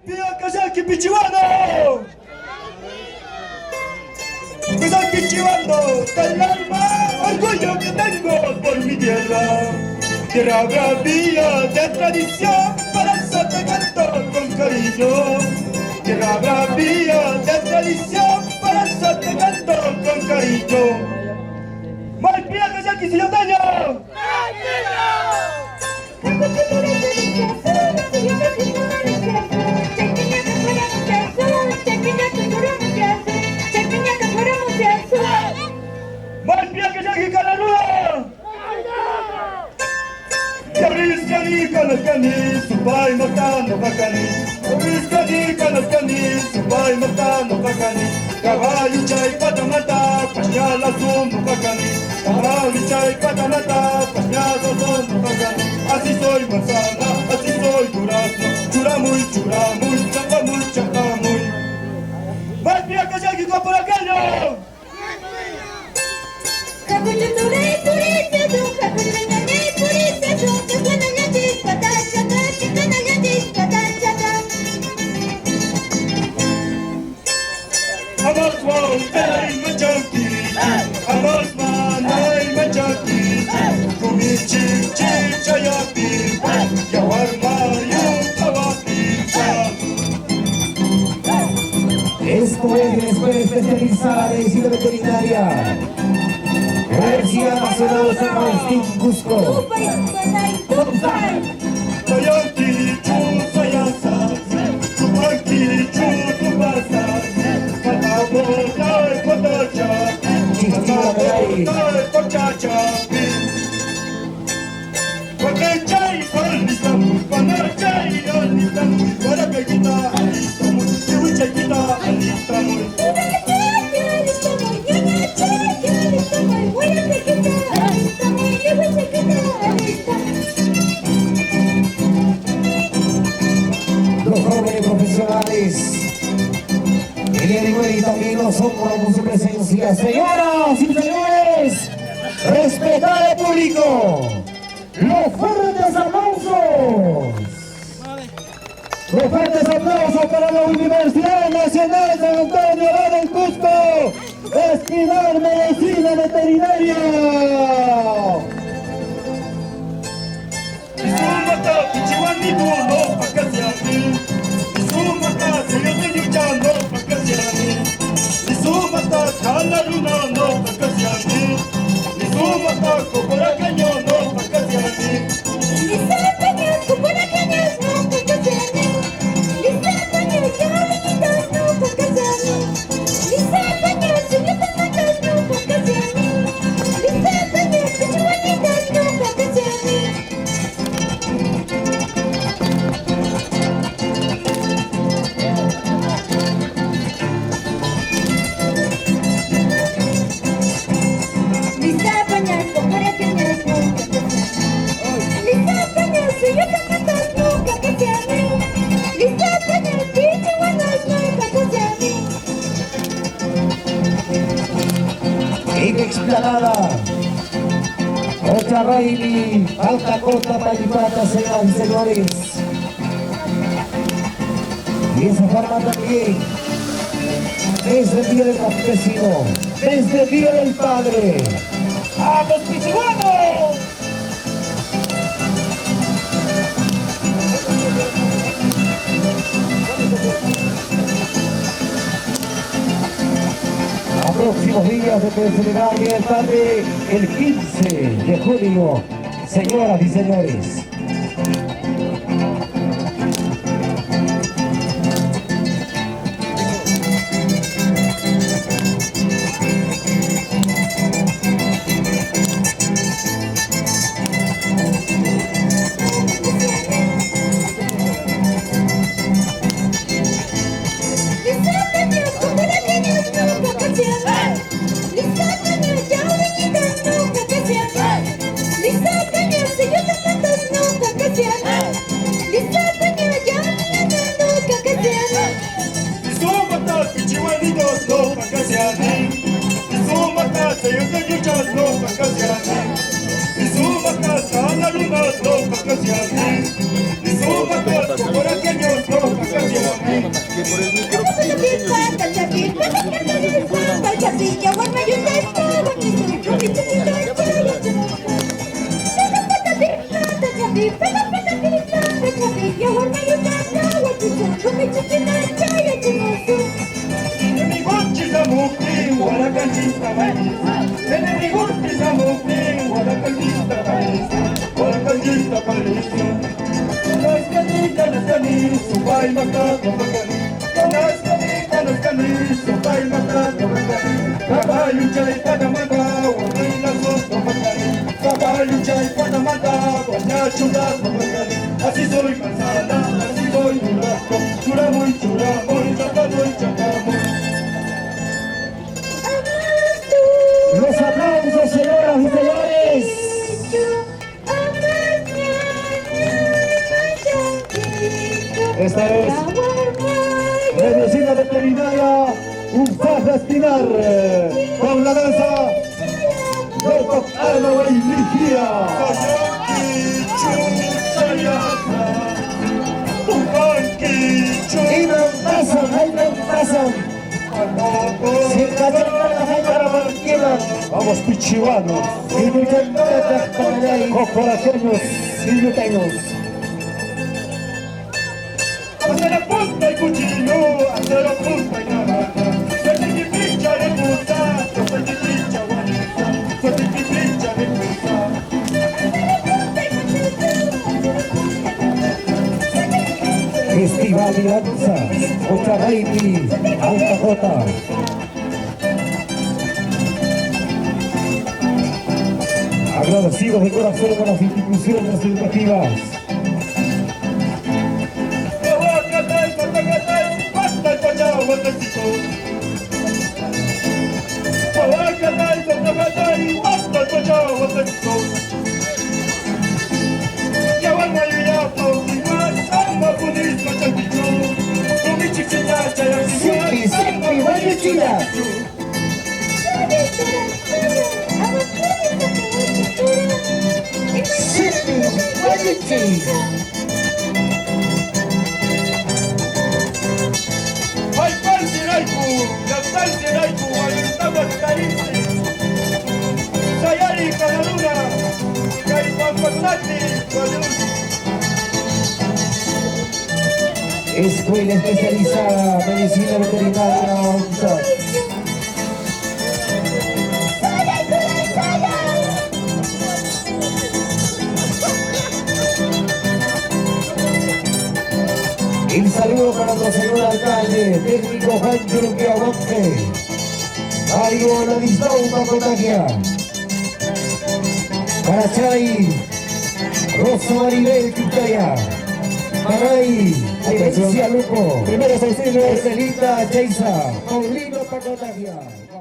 ¡Viva Kazaki Pichihuano! ¡Kazaki Pichihuano! ¡Del alma! ¡Orgullo que tengo por mi tierra! Tierra bravía de tradición, para eso te canto con cariño. Tierra bravía de tradición, para eso te canto con cariño. ¡Malpía Kazaki Silotaño! ¡Malpía Kazaki Kalaluda! Yabriskani Kalaskani, Subai Matano Bakani. Yabriskani Kalaskani, Subai Matano Bakani. Caballo chay patamata, pañala sumo Bakani. Caballo chay patamata, pañala sumo Bakani. Así soy manzana, así soy durazno. Churamuy, churamuy, chapamuy, chapamuy. ¡Malpía Kazaki Coporacaño! Amos Walter Majanki, Amos Manai Majanki, Kumichi Chayapi, Yawarma Yukawapi. Esto es la Escuela Especializada de Medicina Veterinaria, Universidad Nacional San Agustín, Cusco. Sayaki Chusayasa, Chupaki Chutubasa, Patabola Kotacha, Patabola Kotacha. Panachai Alistamu, Panachai Alistamu, Parapekita Alistamu, Tiwichakita Alistamu. Los jóvenes profesionales, el día de hoy también nos honran con su presencia. Señoras y señores, respetado público, los fuertes aplausos. Los fuertes aplausos para la Universidad Nacional San Antonio del Cusco, Estudiar Medicina Veterinaria. Isumata Pichiwani no Pakasiani, Isumata Sayotayucha no Pakasiani, Isumata Chalaruna no Pakasiani, Isumata Coporacaño no Pakasiani. En explanada, Ocharraimi, Alta Costa, Paipata, señoras y señores. Y esa forma también, desde el Día del Campesino, desde el Día del Padre. ¡Vamos, Pichihuano! A próximos días se puede celebrar el Día del Padre el 15 de junio, señoras y señores. Isuma, Supay matado, Tonas kami, kanis, supay matado, Kabayo chay panamata, Wabila sos pamatani, Kabayo chay panamata, Wanya chudas pamatani, así soy cansada, así soy churasco, churamoy, chapamoy, chapamoy. Los aplausos, señoras y señores. Esta es medicina veterinaria, un festival con la danza de Ana y Ligia. Y no pasan. Sin la vamos pichihuanos, cocoraceños y luteños. Hacia la punta y cuchillo, hacia la punta y navaja. Suerte que pincha de puta, suerte que pincha guanita, suerte que pincha de puta. Festival de danza, Ochabaiti, Alta Jota. Agradecidos de corazón con las instituciones educativas. Sipi, vaya China. Sipi, vaya China. Ay, Pantiraiku, la Pantiraiku, estamos carices. Sayari, Canaluna, Caipapasati, Guadalupe. Escuela especializada, medicina veterinaria, UNSA. El saludo para nuestro señor alcalde, técnico Juan Yurquiahuante. Mario Ladistón Pacotagia. Para Chay, Rosa Maribel Quintaya. Maray, Herencia Luco. Primeros auxilios, Estelita Cheiza. Paulino Pacotagia.